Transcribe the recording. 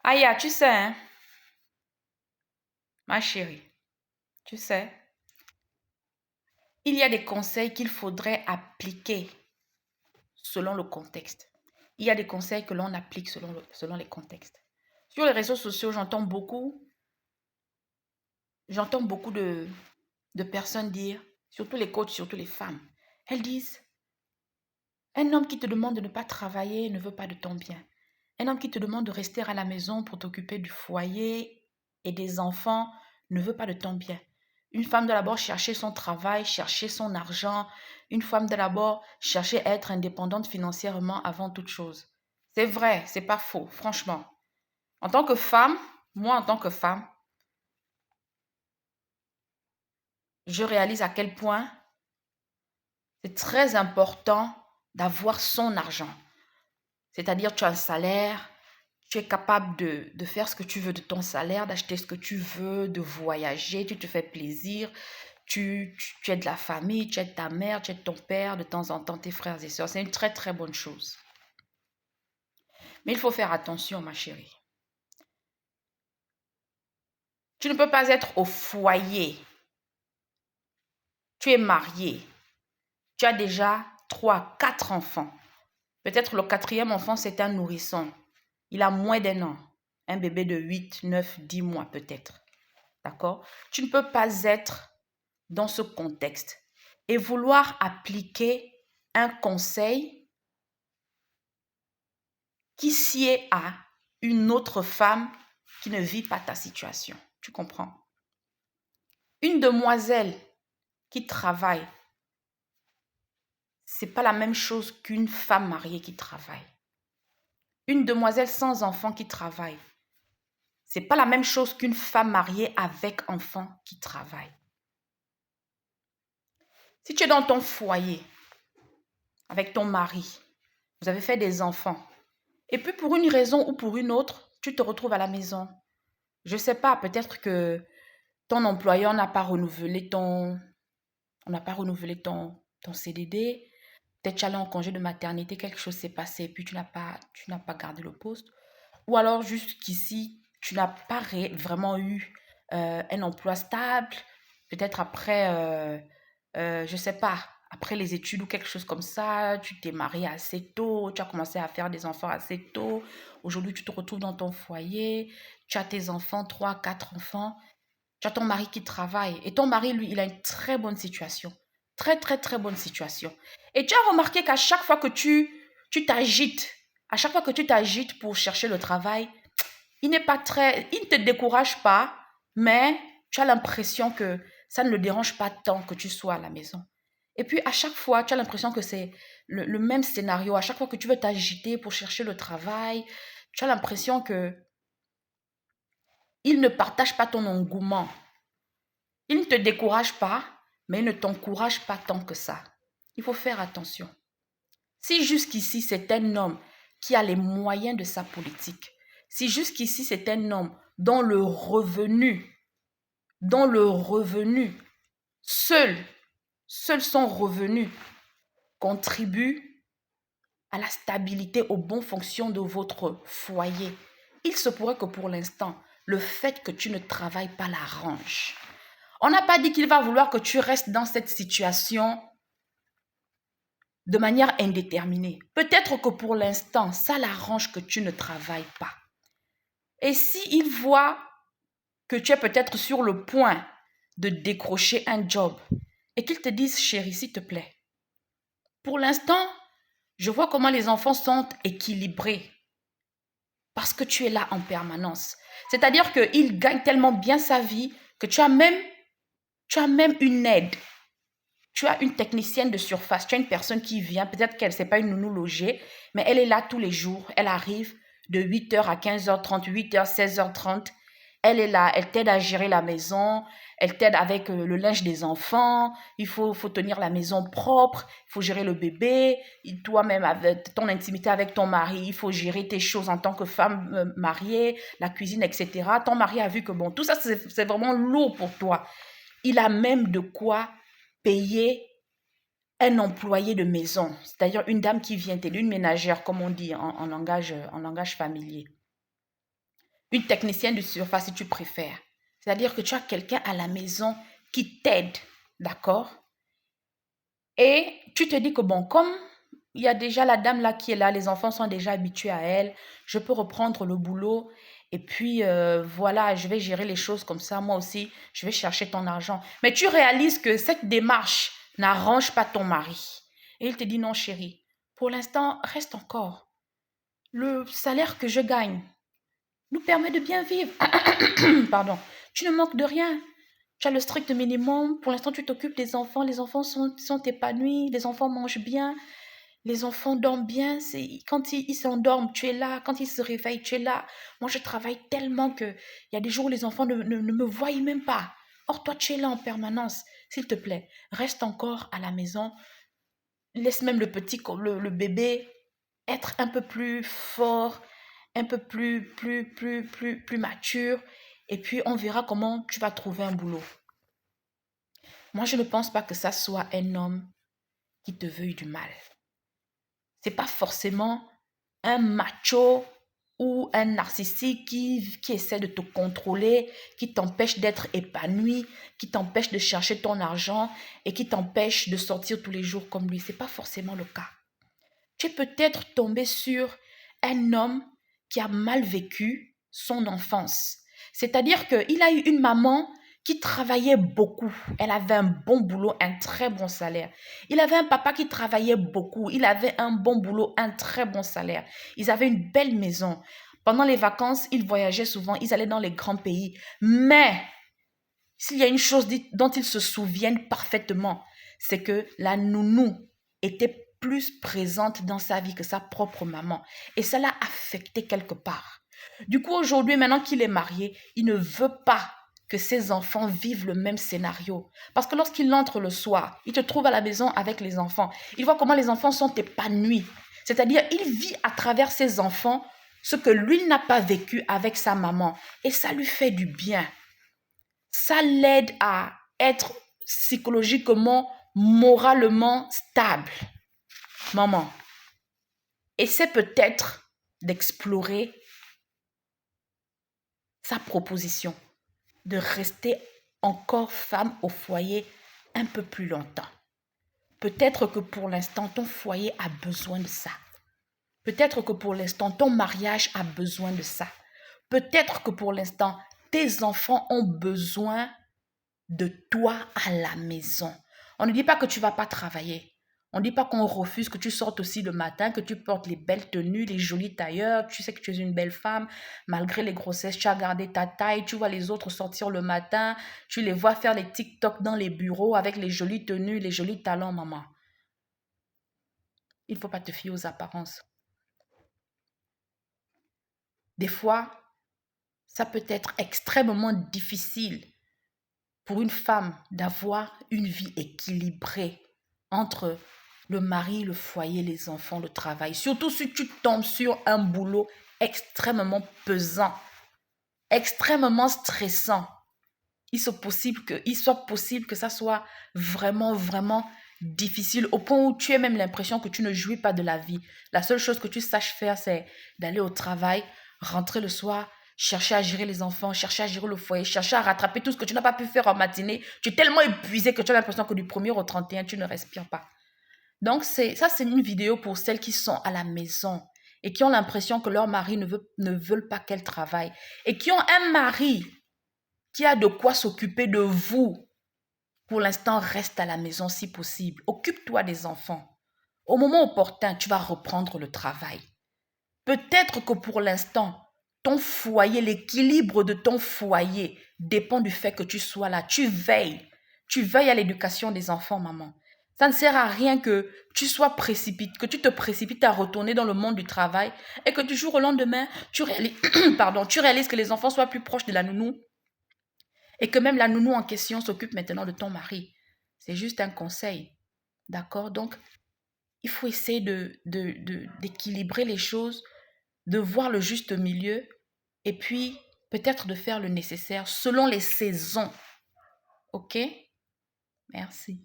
Aya, tu sais, hein, ma chérie, tu sais, il y a des conseils qu'il faudrait appliquer selon le contexte. Il y a des conseils que l'on applique selon les contextes. Sur les réseaux sociaux, j'entends beaucoup de personnes dire, surtout les coachs, surtout les femmes, elles disent, un homme qui te demande de ne pas travailler ne veut pas de ton bien. Un homme qui te demande de rester à la maison pour t'occuper du foyer et des enfants ne veut pas de ton bien. Une femme doit d'abord chercher son travail, chercher son argent. Une femme doit d'abord chercher à être indépendante financièrement avant toute chose. C'est vrai, c'est pas faux, franchement. En tant que femme, moi en tant que femme, je réalise à quel point c'est très important d'avoir son argent. C'est-à-dire, tu as un salaire, tu es capable de faire ce que tu veux de ton salaire, d'acheter ce que tu veux, de voyager, tu te fais plaisir, tu es de la famille, tu es de ta mère, tu es de ton père, de temps en temps tes frères et sœurs. C'est une très très bonne chose. Mais il faut faire attention, ma chérie. Tu ne peux pas être au foyer. Tu es marié. Tu as déjà 3, 4 enfants. Peut-être le quatrième enfant, c'est un nourrisson. Il a moins d'un an. Un bébé de 8, 9, 10 mois peut-être. D'accord? Tu ne peux pas être dans ce contexte et vouloir appliquer un conseil qui sied à une autre femme qui ne vit pas ta situation. Tu comprends? Une demoiselle qui travaille, c'est pas la même chose qu'une femme mariée qui travaille. Une demoiselle sans enfant qui travaille, c'est pas la même chose qu'une femme mariée avec enfant qui travaille. Si tu es dans ton foyer avec ton mari, vous avez fait des enfants, et puis pour une raison ou pour une autre, tu te retrouves à la maison. Je ne sais pas, peut-être que ton employeur n'a pas renouvelé ton CDD. Peut-être tu es allé en congé de maternité, quelque chose s'est passé et puis tu n'as pas gardé le poste. Ou alors jusqu'ici, tu n'as pas vraiment eu un emploi stable. Peut-être après, je ne sais pas, après les études ou quelque chose comme ça, tu t'es marié assez tôt, tu as commencé à faire des enfants assez tôt. Aujourd'hui, tu te retrouves dans ton foyer, tu as tes enfants, 3, 4 enfants. Tu as ton mari qui travaille. Et ton mari, lui, il a une très bonne situation. Très, très, très bonne situation. Et tu as remarqué qu'à chaque fois que tu t'agites, à chaque fois que tu t'agites pour chercher le travail, il ne te décourage pas, mais tu as l'impression que ça ne le dérange pas tant que tu sois à la maison. Et puis, à chaque fois, tu as l'impression que c'est le même scénario. À chaque fois que tu veux t'agiter pour chercher le travail, tu as l'impression que il ne partage pas ton engouement. Il ne te décourage pas, mais il ne t'encourage pas tant que ça. Il faut faire attention. Si jusqu'ici c'est un homme qui a les moyens de sa politique, si jusqu'ici c'est un homme dont le revenu, seul son revenu contribue à la stabilité, aux bonnes fonctions de votre foyer, il se pourrait que pour l'instant, le fait que tu ne travailles pas l'arrange. On n'a pas dit qu'il va vouloir que tu restes dans cette situation de manière indéterminée. Peut-être que pour l'instant, ça l'arrange que tu ne travailles pas. Et s'il voit que tu es peut-être sur le point de décrocher un job et qu'il te dise, chérie, s'il te plaît, pour l'instant, je vois comment les enfants sont équilibrés parce que tu es là en permanence. C'est-à-dire qu'il gagne tellement bien sa vie que tu as même une aide. Tu as une technicienne de surface, tu as une personne qui vient, peut-être qu'elle, c'est pas une nounou logée, mais elle est là tous les jours. Elle arrive de 8h à 15h30, 8h, 16h30. Elle est là, elle t'aide à gérer la maison, elle t'aide avec le linge des enfants, il faut tenir la maison propre, il faut gérer le bébé, toi-même avec ton intimité avec ton mari, il faut gérer tes choses en tant que femme mariée, la cuisine, etc. Ton mari a vu que bon, tout ça c'est vraiment lourd pour toi. Il a même de quoi payer un employé de maison, c'est-à-dire une dame qui vient t'aider, une ménagère, comme on dit en langage familier. une technicienne de surface si tu préfères. C'est-à-dire que tu as quelqu'un à la maison qui t'aide, d'accord? Et tu te dis que bon, comme il y a déjà la dame là qui est là, les enfants sont déjà habitués à elle, je peux reprendre le boulot et puis voilà, je vais gérer les choses comme ça. Moi aussi, je vais chercher ton argent. Mais tu réalises que cette démarche n'arrange pas ton mari. Et il te dit non, chérie, pour l'instant, reste encore. Le salaire que je gagne nous permet de bien vivre. Pardon. Tu ne manques de rien. Tu as le strict minimum. Pour l'instant, tu t'occupes des enfants. Les enfants sont épanouis. Les enfants mangent bien. Les enfants dorment bien. Quand ils s'endorment, tu es là. Quand ils se réveillent, tu es là. Moi, je travaille tellement qu'il y a des jours où les enfants ne me voient même pas. Or, toi, tu es là en permanence. S'il te plaît, reste encore à la maison. Laisse même le bébé être un peu plus fort, un peu plus mature. Et puis, on verra comment tu vas trouver un boulot. Moi, je ne pense pas que ça soit un homme qui te veuille du mal. C'est pas forcément un macho ou un narcissique qui essaie de te contrôler, qui t'empêche d'être épanoui, qui t'empêche de chercher ton argent et qui t'empêche de sortir tous les jours comme lui. C'est pas forcément le cas. Tu es peut-être tombé sur un homme qui a mal vécu son enfance. C'est-à-dire qu'il a eu une maman qui travaillait beaucoup. Elle avait un bon boulot, un très bon salaire. Il avait un papa qui travaillait beaucoup. Il avait un bon boulot, un très bon salaire. Ils avaient une belle maison. Pendant les vacances, ils voyageaient souvent. Ils allaient dans les grands pays. Mais s'il y a une chose dont ils se souviennent parfaitement, c'est que la nounou était plus présente dans sa vie que sa propre maman. Et ça l'a affecté quelque part. Du coup, aujourd'hui, maintenant qu'il est marié, il ne veut pas que ses enfants vivent le même scénario. Parce que lorsqu'il entre le soir, il te trouve à la maison avec les enfants. Il voit comment les enfants sont épanouis. C'est-à-dire, il vit à travers ses enfants ce que lui n'a pas vécu avec sa maman. Et ça lui fait du bien. Ça l'aide à être psychologiquement, moralement stable. Maman, essaie peut-être d'explorer sa proposition de rester encore femme au foyer un peu plus longtemps. Peut-être que pour l'instant, ton foyer a besoin de ça. Peut-être que pour l'instant, ton mariage a besoin de ça. Peut-être que pour l'instant, tes enfants ont besoin de toi à la maison. On ne dit pas que tu ne vas pas travailler. On ne dit pas qu'on refuse que tu sortes aussi le matin, que tu portes les belles tenues, les jolis tailleurs. Tu sais que tu es une belle femme. Malgré les grossesses, tu as gardé ta taille. Tu vois les autres sortir le matin. Tu les vois faire les TikTok dans les bureaux avec les jolies tenues, les jolis talons, maman. Il ne faut pas te fier aux apparences. Des fois, ça peut être extrêmement difficile pour une femme d'avoir une vie équilibrée entre le mari, le foyer, les enfants, le travail. Surtout si tu tombes sur un boulot extrêmement pesant, extrêmement stressant. Il soit possible que ça soit vraiment, vraiment difficile au point où tu aies même l'impression que tu ne jouis pas de la vie. La seule chose que tu saches faire, c'est d'aller au travail, rentrer le soir, chercher à gérer les enfants, chercher à gérer le foyer, chercher à rattraper tout ce que tu n'as pas pu faire en matinée. Tu es tellement épuisé que tu as l'impression que du 1er au 31, tu ne respires pas. Donc, c'est une vidéo pour celles qui sont à la maison et qui ont l'impression que leur mari ne veulent pas qu'elles travaillent et qui ont un mari qui a de quoi s'occuper de vous. Pour l'instant, reste à la maison si possible. Occupe-toi des enfants. Au moment opportun, tu vas reprendre le travail. Peut-être que pour l'instant, ton foyer, l'équilibre de ton foyer dépend du fait que tu sois là. Tu veilles. Tu veilles à l'éducation des enfants, maman. Ça ne sert à rien que tu sois précipité, que tu te précipites à retourner dans le monde du travail et que du jour au lendemain, tu réalises, tu réalises que les enfants soient plus proches de la nounou et que même la nounou en question s'occupe maintenant de ton mari. C'est juste un conseil. D'accord? Donc, il faut essayer d'équilibrer les choses, de voir le juste milieu et puis peut-être de faire le nécessaire selon les saisons. OK? Merci.